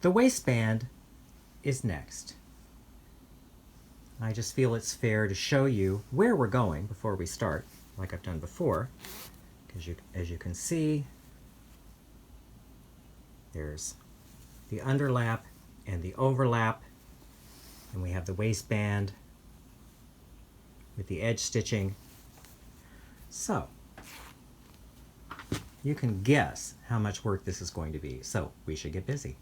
The waistband is next. I just feel it's fair to show you where we're going before we start, like I've done before, because as you can see, there's the underlap and the overlap, and we have the waistband with the edge stitching. So you can guess how much work this is going to be, so we should get busy.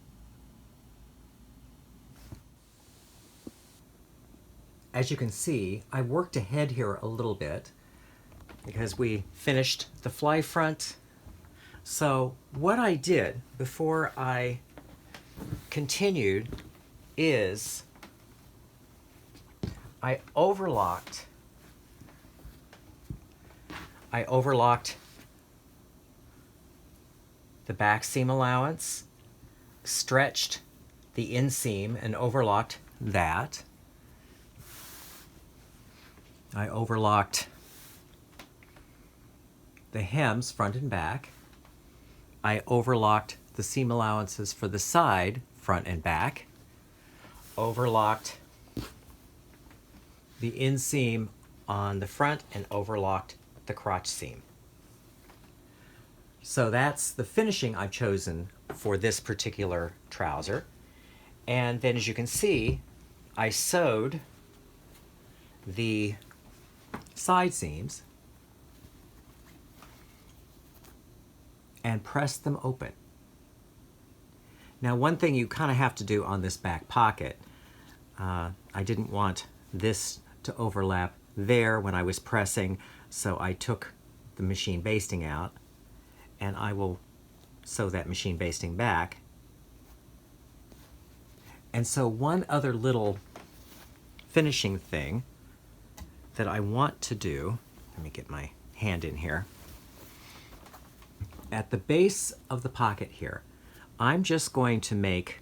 As you can see, I worked ahead here a little bit because we finished the fly front. So what I did before I continued is I overlocked the back seam allowance, stretched the inseam and overlocked that. I overlocked the hems front and back. I overlocked the seam allowances for the side, front and back. Overlocked the inseam on the front and overlocked the crotch seam. So that's the finishing I've chosen for this particular trouser. And then as you can see, I sewed the side seams and press them open. Now, one thing you kind of have to do on this back pocket, I didn't want this to overlap there when I was pressing, so I took the machine basting out, and I will sew that machine basting back. And so one other little finishing thing that I want to do, let me get my hand in here. At the base of the pocket here, I'm just going to make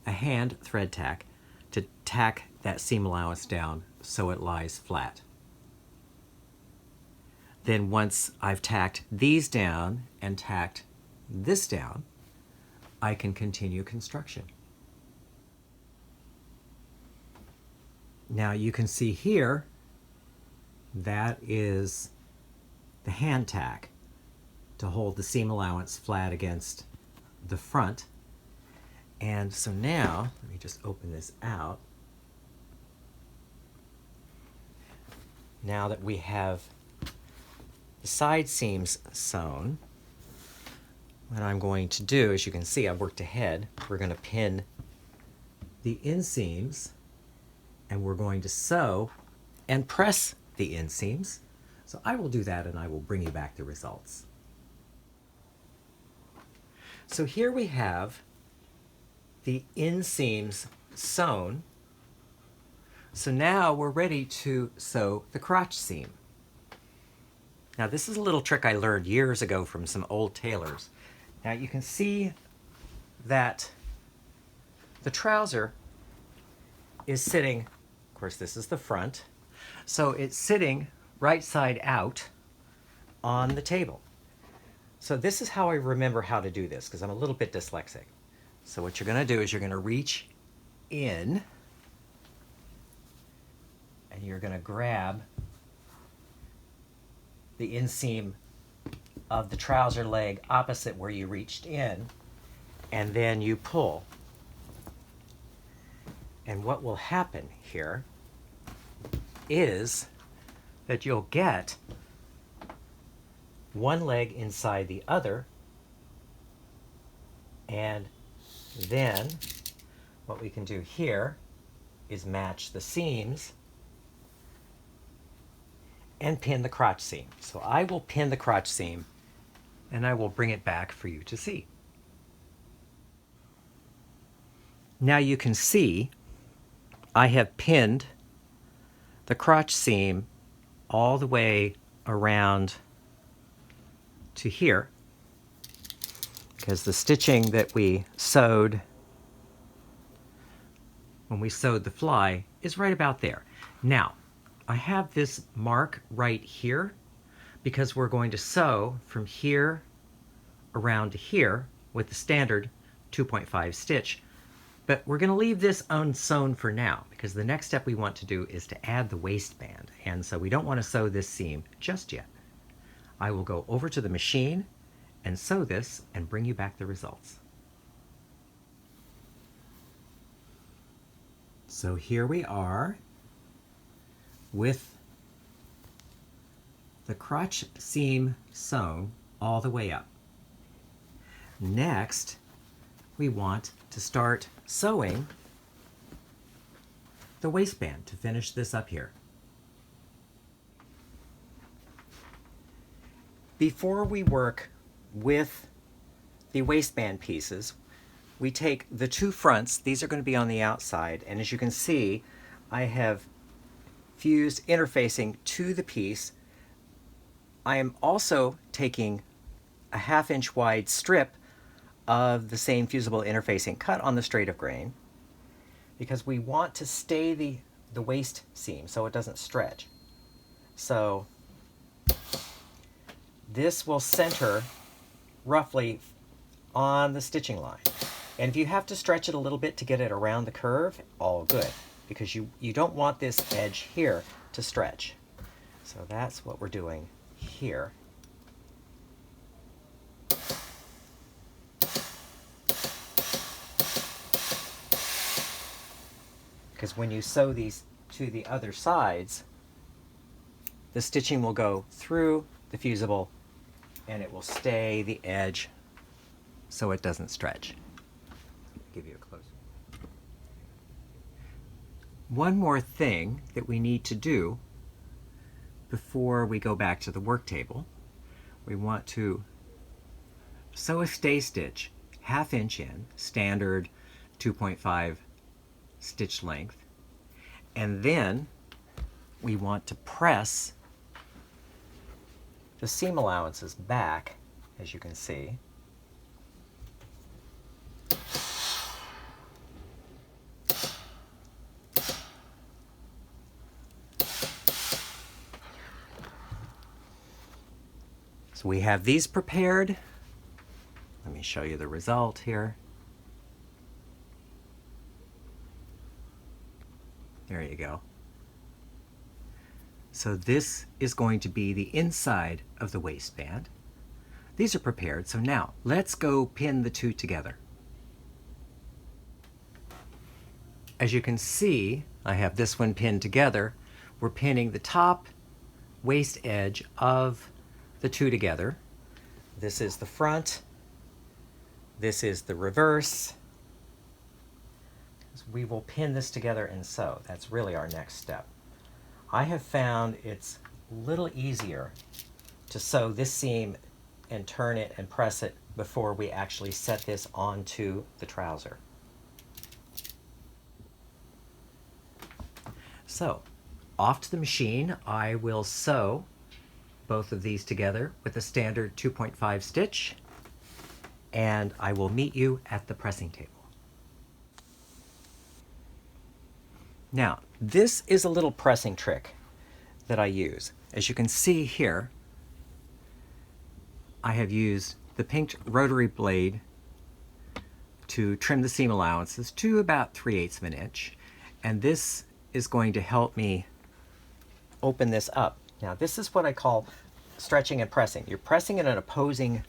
a hand thread tack to tack that seam allowance down so it lies flat. Then once I've tacked these down and tacked this down, I can continue construction. Now you can see here, that is the hand tack to hold the seam allowance flat against the front. And so now, let me just open this out. Now that we have the side seams sewn, what I'm going to do, as you can see, I've worked ahead. We're going to pin the inseams, and we're going to sew and press the inseams. So I will do that, and I will bring you back the results. So here we have the inseams sewn. So now we're ready to sew the crotch seam. Now this is a little trick I learned years ago from some old tailors. Now you can see that the trouser is sitting, of course this is the front, so it's sitting right side out on the table. So this is how I remember how to do this, because I'm a little bit dyslexic. So what you're going to do is you're going to reach in and you're going to grab the inseam of the trouser leg opposite where you reached in, and then you pull. And what will happen here is that you'll get one leg inside the other, and then what we can do here is match the seams and pin the crotch seam. So I will pin the crotch seam and I will bring it back for you to see. Now you can see I have pinned the crotch seam all the way around to here, because the stitching that we sewed when we sewed the fly is right about there. Now, I have this mark right here because we're going to sew from here around to here with the standard 2.5 stitch. But we're going to leave this unsewn for now because the next step we want to do is to add the waistband. And so we don't want to sew this seam just yet. I will go over to the machine and sew this and bring you back the results. So here we are with the crotch seam sewn all the way up. Next, we want to start sewing the waistband to finish this up here. Before we work with the waistband pieces, we take the two fronts. These are going to be on the outside, and as you can see, I have fused interfacing to the piece. I am also taking a 1/2 inch wide strip of the same fusible interfacing cut on the straight of grain because we want to stay the waist seam so it doesn't stretch. So this will center roughly on the stitching line. And if you have to stretch it a little bit to get it around the curve, all good, because you don't want this edge here to stretch. So that's what we're doing here. Because when you sew these to the other sides, the stitching will go through the fusible and it will stay the edge so it doesn't stretch. Give you a close. One more thing that we need to do before we go back to the work table, we want to sew a stay stitch 1/2 inch in, standard 2.5 stitch length, and then we want to press the seam allowances back, as you can see. So we have these prepared. Let me show you the result here. There you go. So this is going to be the inside of the waistband. These are prepared, so now let's go pin the two together. As you can see, I have this one pinned together. We're pinning the top waist edge of the two together. This is the front. This is the reverse. We will pin this together and sew. That's really our next step. I have found it's a little easier to sew this seam and turn it and press it before we actually set this onto the trouser. So, off to the machine, I will sew both of these together with a standard 2.5 stitch, and I will meet you at the pressing table. Now, this is a little pressing trick that I use. As you can see here, I have used the pinked rotary blade to trim the seam allowances to about 3/8 of an inch, and this is going to help me open this up. Now, this is what I call stretching and pressing. You're pressing in an opposing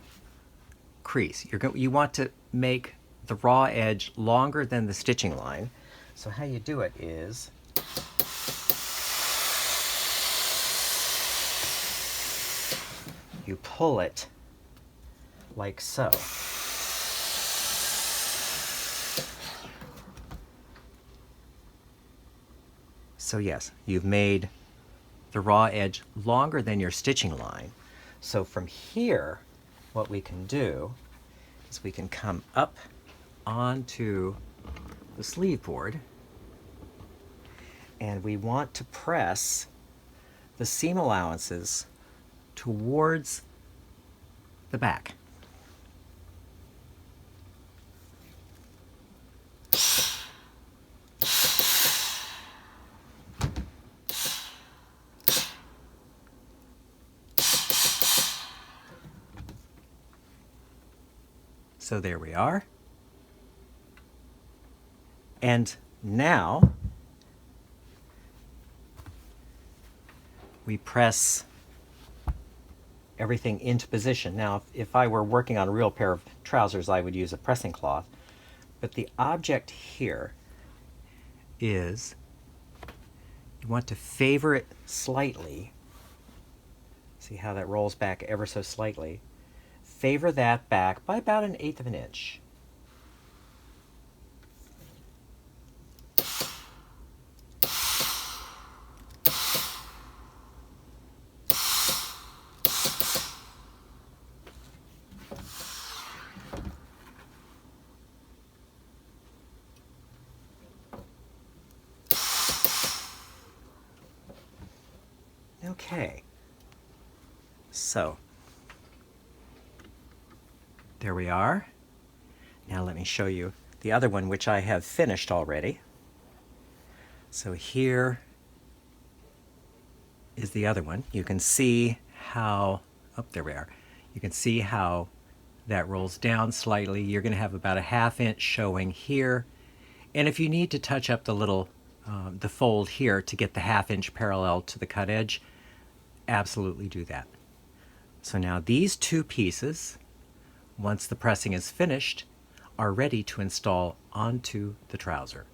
crease. You want to make the raw edge longer than the stitching line. So how you do it is you pull it like so. So yes, you've made the raw edge longer than your stitching line. So from here, what we can do is we can come up onto the sleeve board, and we want to press the seam allowances towards the back. So there we are. And now we press everything into position. Now, if I were working on a real pair of trousers, I would use a pressing cloth. But the object here is you want to favor it slightly. See how that rolls back ever so slightly? Favor that back by about 1/8 of an inch. Okay, so there we are. Now let me show you the other one, which I have finished already. So here is the other one. You can see how, oh, there we are. You can see how that rolls down slightly. You're going to have about 1/2 inch showing here. And if you need to touch up the little, the fold here to get the 1/2 inch parallel to the cut edge, absolutely do that. So now these two pieces, once the pressing is finished, are ready to install onto the trouser.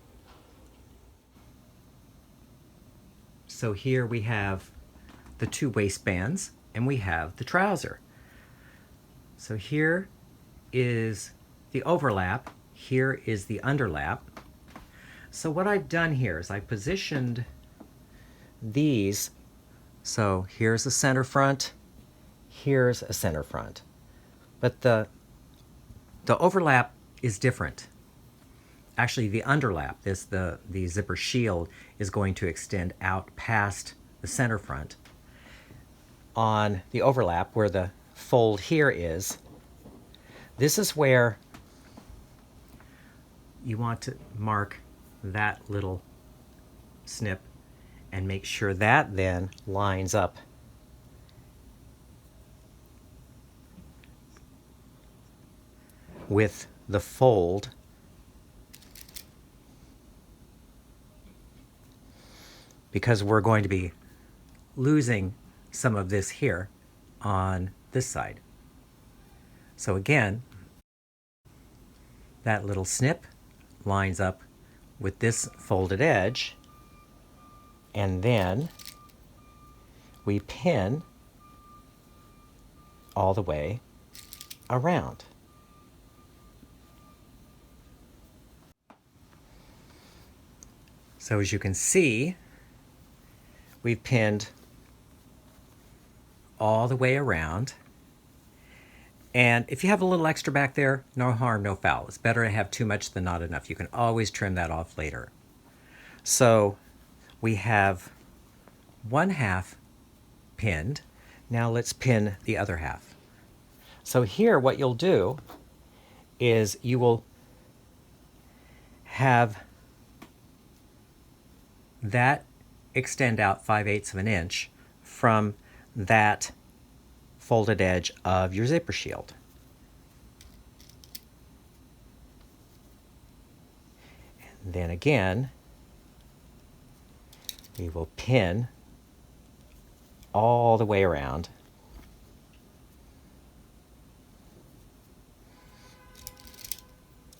So here we have the two waistbands and we have the trouser. So here is the overlap, here is the underlap. So what I've done here is I positioned these. So here's a center front, here's a center front. But the overlap is different. Actually, the underlap, the zipper shield, is going to extend out past the center front. On the overlap, where the fold here is, this is where you want to mark that little snip and make sure that then lines up with the fold because we're going to be losing some of this here on this side. So again, that little snip lines up with this folded edge, and then we pin all the way around. So as you can see, we've pinned all the way around. And if you have a little extra back there, no harm, no foul. It's better to have too much than not enough. You can always trim that off later. So we have 1/2 pinned. Now let's pin the other half. So here what you'll do is you will have that extend out 5/8 of an inch from that folded edge of your zipper shield. And then again, we will pin all the way around.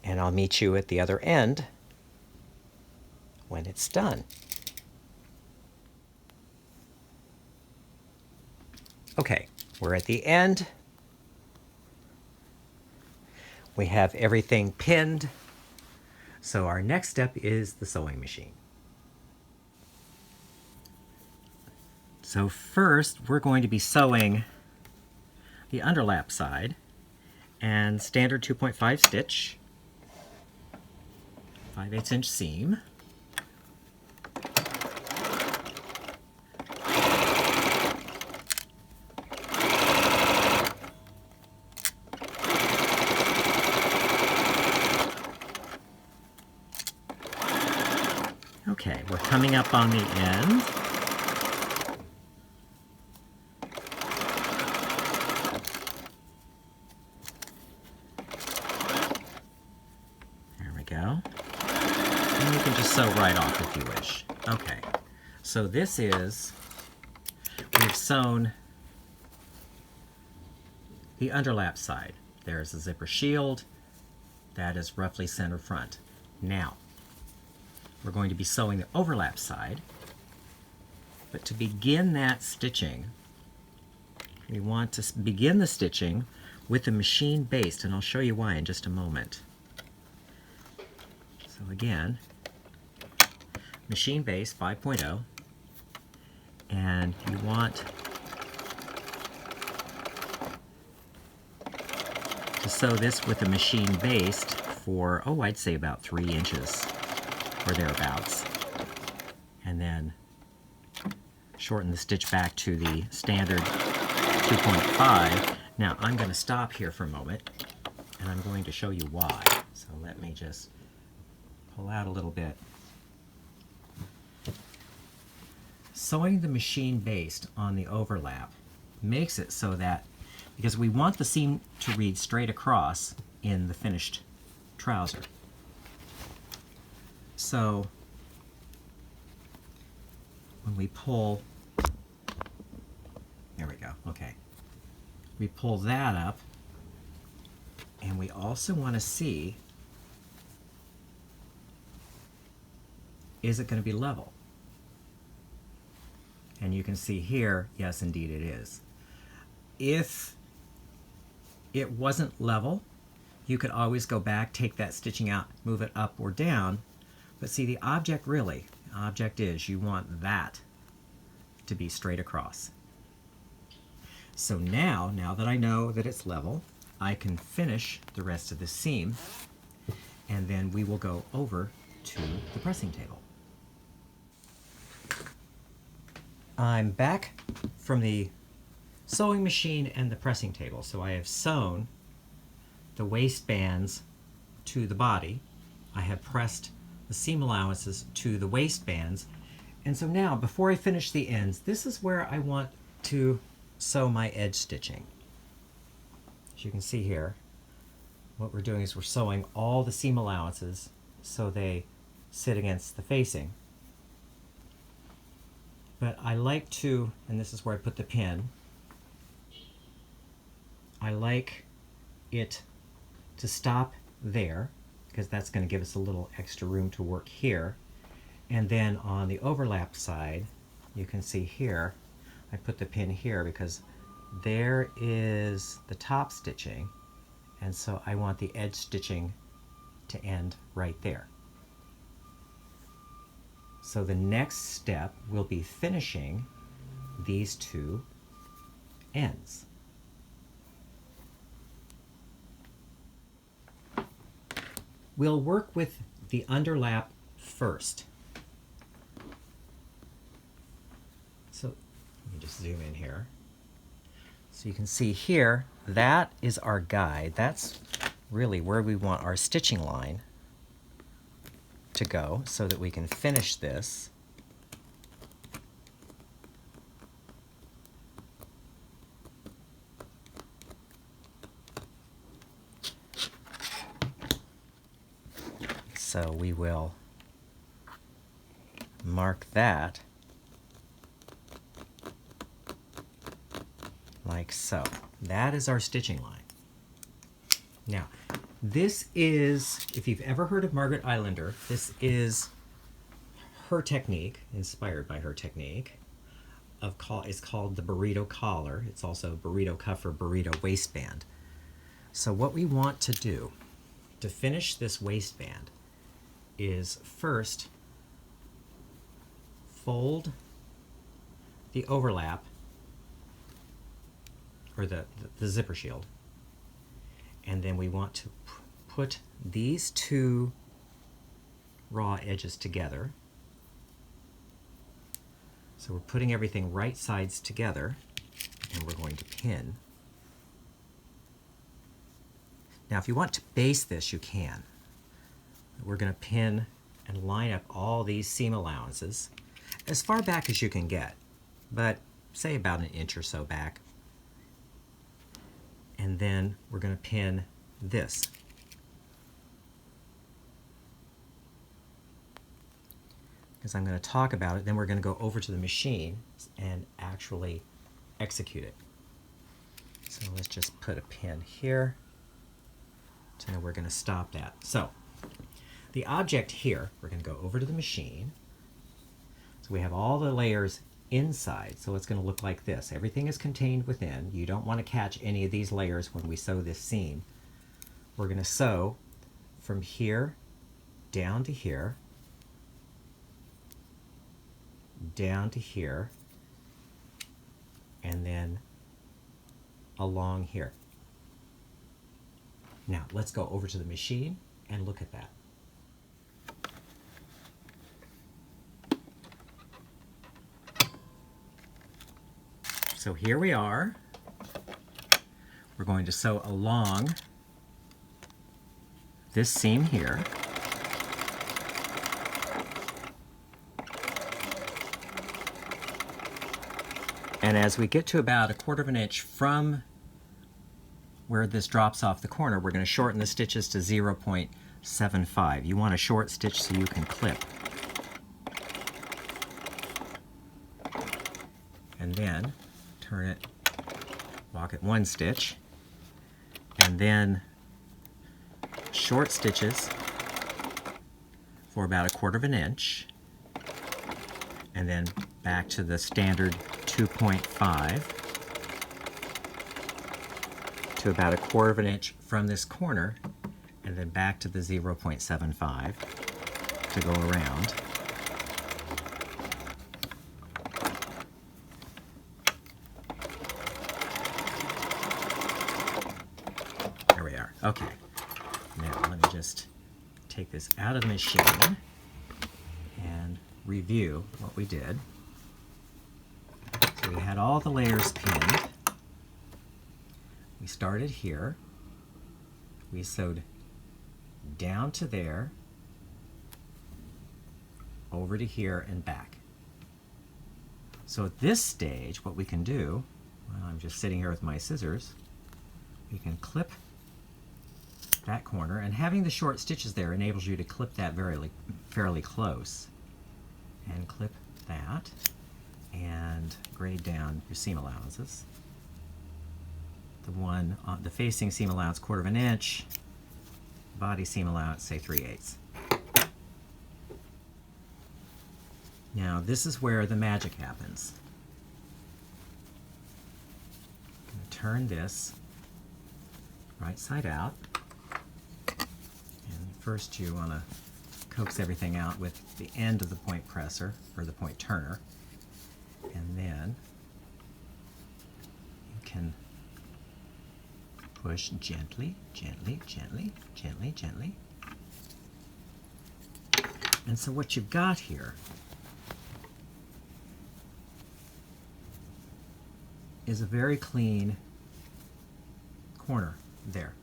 And I'll meet you at the other end when it's done. Okay, we're at the end. We have everything pinned. So our next step is the sewing machine. So first, we're going to be sewing the underlap side, and standard 2.5 stitch, 5/8 inch seam. Okay, we're coming up on the end. There we go. sew right off if you wish. Okay, so this is, we've sewn the underlap side. There's the zipper shield. That is roughly center front. Now, we're going to be sewing the overlap side. But to begin that stitching, we want to begin the stitching with the machine baste, and I'll show you why in just a moment. So again, machine baste 5.0, and you want to sew this with a machine baste for, oh, I'd say about 3 inches or thereabouts, and then shorten the stitch back to the standard 2.5. Now I'm going to stop here for a moment, and I'm going to show you why. So let me just pull out a little bit. Sewing the machine baste on the overlap makes it so that, because we want the seam to read straight across in the finished trouser. So when we pull, there we go, okay. We pull that up, and we also want to see, is it going to be level? And you can see here, yes, indeed it is. If it wasn't level, you could always go back, take that stitching out, move it up or down. But see, the object is you want that to be straight across. So now that I know that it's level, I can finish the rest of the seam, and then we will go over to the pressing table. I'm back from the sewing machine and the pressing table. So I have sewn the waistbands to the body. I have pressed the seam allowances to the waistbands. And so now, before I finish the ends, this is where I want to sew my edge stitching. As you can see here, what we're doing is we're sewing all the seam allowances so they sit against the facing. But I like to, and this is where I put the pin, I like it to stop there, because that's going to give us a little extra room to work here. And then on the overlap side, you can see here, I put the pin here because there is the top stitching, and so I want the edge stitching to end right there. So the next step will be finishing these two ends. We'll work with the underlap first. So let me just zoom in here. So you can see here, that is our guide. That's really where we want our stitching line to go so that we can finish this. So we will mark that like so. That is our stitching line. Now, this is, if you've ever heard of Margaret Islander, this is her technique, inspired by her technique, it's called the burrito collar. It's also burrito cuff or burrito waistband. So what we want to do to finish this waistband is first fold the overlap, or the zipper shield, and then we want to put these two raw edges together. So we're putting everything right sides together, and we're going to pin. Now if you want to baste this, you can. We're going to pin and line up all these seam allowances as far back as you can get, but say about 1 inch or so back. And then we're going to pin this. because I'm going to talk about it. Then we're going to go over to the machine and actually execute it. So let's just put a pin here. So now we're going to stop that. So the object here, we're going to go over to the machine. So we have all the layers inside. So it's going to look like this. Everything is contained within. You don't want to catch any of these layers when we sew this seam. We're going to sew from here down to here, down to here, and then along here. Now let's go over to the machine and look at that. So here we are. We're going to sew along this seam here. And as we get to about 1/4 of an inch from where this drops off the corner, we're going to shorten the stitches to 0.75. You want a short stitch so you can clip. And then turn it, walk it 1 stitch, and then short stitches for about 1/4 of an inch, and then back to the standard 2.5 to about 1/4 of an inch from this corner, and then back to the 0.75 to go around. There we are. Okay. Now let me just take this out of the machine and review what we did. So we had all the layers pinned. We started here. We sewed down to there, over to here, and back. So at this stage, what we can do, well, I'm just sitting here with my scissors, we can clip that corner, and having the short stitches there enables you to clip that fairly close. And clip that, and grade down your seam allowances. The facing seam allowance 1/4 of an inch, body seam allowance say 3/8. Now this is where the magic happens. I'm going to turn this right side out, and first you want to coax everything out with the end of the point presser or the point turner, and then you can push gently, gently, gently, gently, gently. And so what you've got here is a very clean corner there.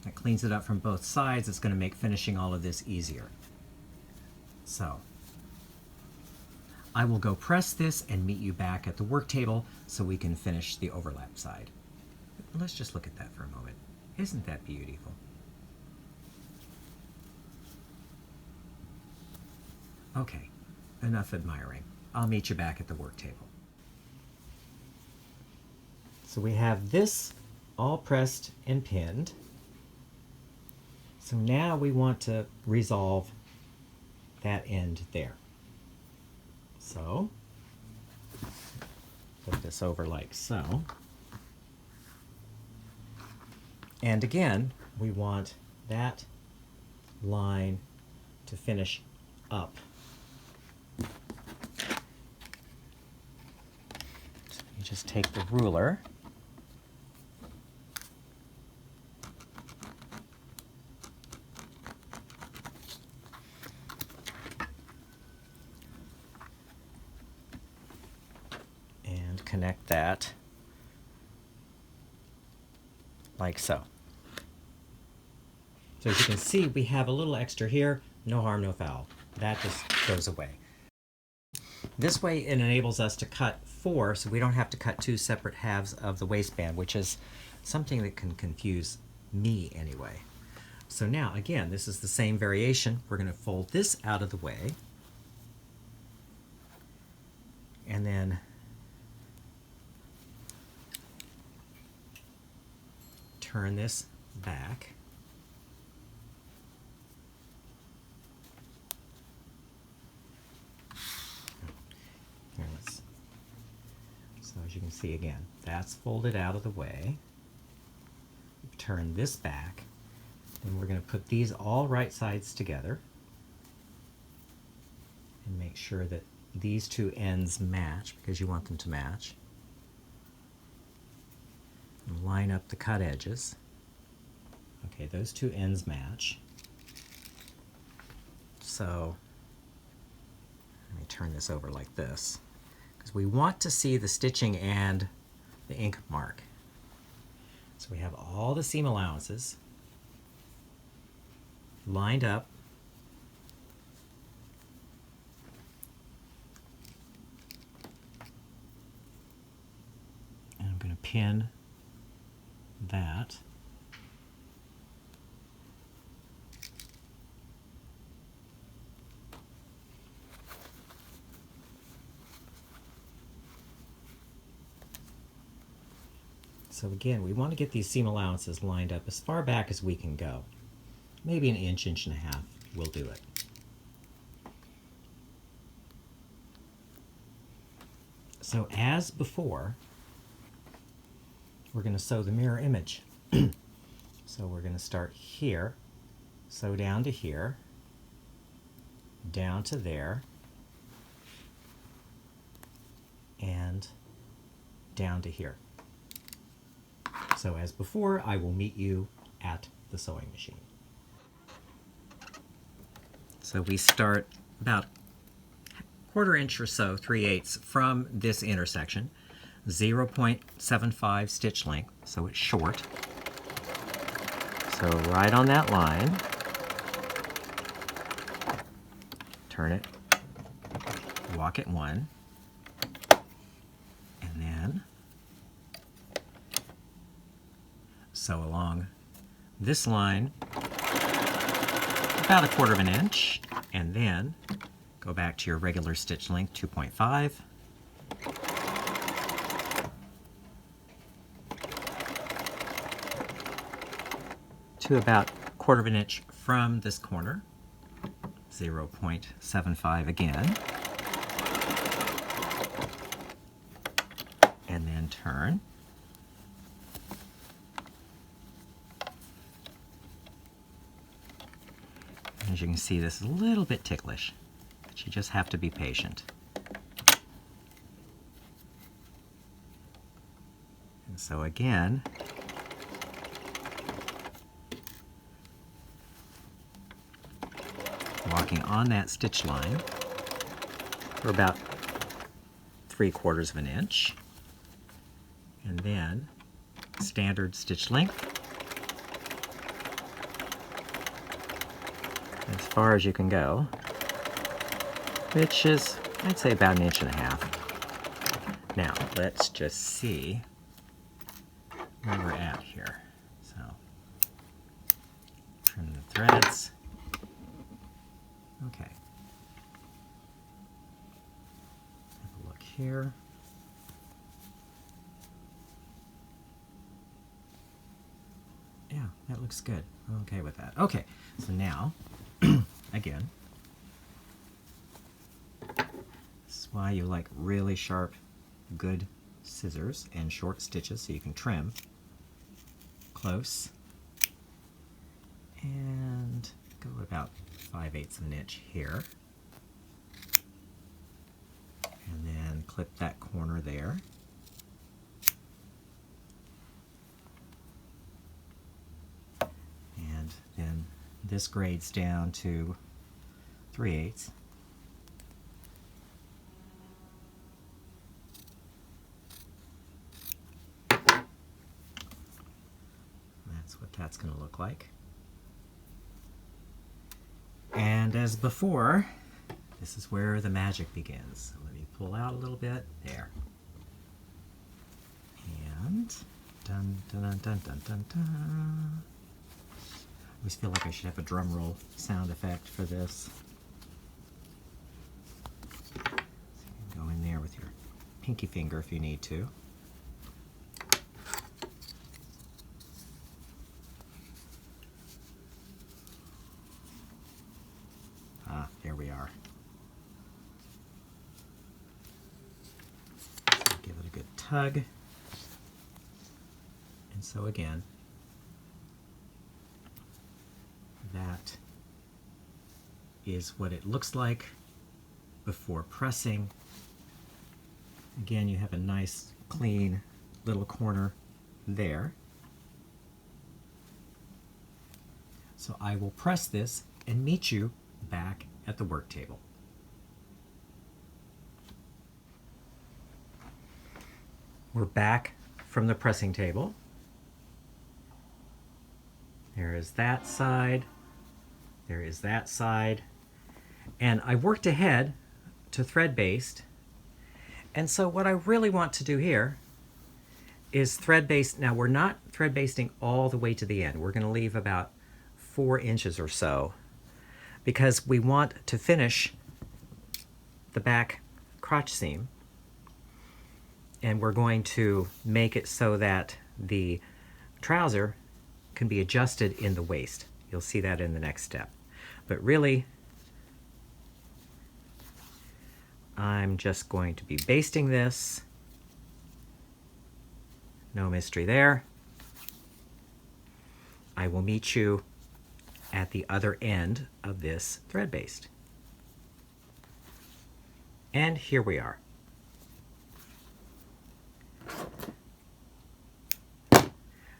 That cleans it up from both sides. It's going to make finishing all of this easier. So I will go press this and meet you back at the work table so we can finish the overlap side. Let's just look at that for a moment. Isn't that beautiful? Okay, enough admiring. I'll meet you back at the work table. So we have this all pressed and pinned. So now we want to resolve that end there. So put this over like so. And again, we want that line to finish up. So you just take the ruler and connect that like so. So as you can see, we have a little extra here, no harm, no foul. That just goes away. This way it enables us to cut 4, so we don't have to cut 2 separate halves of the waistband, which is something that can confuse me anyway. So now, again, this is the same variation. We're going to fold this out of the way, and then turn this back. Here, so as you can see again, that's folded out of the way. Turn this back, and we're going to put these all right sides together and make sure that these two ends match, because you want them to match. And line up the cut edges. Okay, those two ends match. So let me turn this over like this, because we want to see the stitching and the ink mark. So we have all the seam allowances lined up. And I'm going to pin that. So again, we want to get these seam allowances lined up as far back as we can go. Maybe an inch, inch and a half will do it. So as before, we're going to sew the mirror image. So we're going to start here, sew down to here, down to there, and down to here. So as before, I will meet you at the sewing machine. So we start about 1/4 inch or so, 3/8 from this intersection, 0.75 stitch length, so it's short. So right on that line, turn it, walk it 1, and then sew along this line about 1/4 inch, and then go back to your regular stitch length, 2.5. To about 1/4 inch from this corner, 0.75 again, and then turn. As you can see, this is a little bit ticklish, but you just have to be patient. And so again, walking on that stitch line for about 3/4 inch, and then standard stitch length as far as you can go, which is, I'd say, about 1.5 inches. Now let's just see where we're at here. So trim the threads. Okay. Have a look here. Yeah, that looks good. I'm okay with that. Okay, so now, again, this is why you like really sharp, good scissors and short stitches so you can trim close, and go about 5/8 of an inch here, and then clip that corner there. And then this grades down to 3/8. That's what that's going to look like. And as before, this is where the magic begins. So let me pull out a little bit. There. And dun dun dun dun dun dun dun. I always feel like I should have a drum roll sound effect for this. So you can go in there with your pinky finger if you need to. There we are. So give it a good tug. And so again, that is what it looks like before pressing. Again, you have a nice, clean little corner there. So I will press this and meet you back at the work table. We're back from the pressing table. There is that side. There is that side. And I worked ahead to thread baste. And so what I really want to do here is thread baste. Now we're not thread basting all the way to the end. We're going to leave about 4 inches or so because we want to finish the back crotch seam. And we're going to make it so that the trouser can be adjusted in the waist. You'll see that in the next step. But really, I'm just going to be basting this. No mystery there. I will meet you at the other end of this thread baste. And here we are.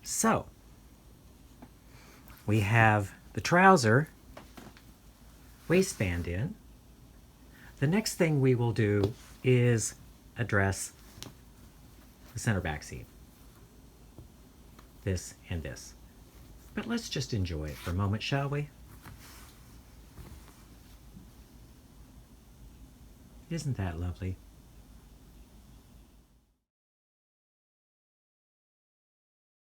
So, we have the trouser waistband in. The next thing we will do is address the center back seam. This and this. But let's just enjoy it for a moment, shall we? Isn't that lovely?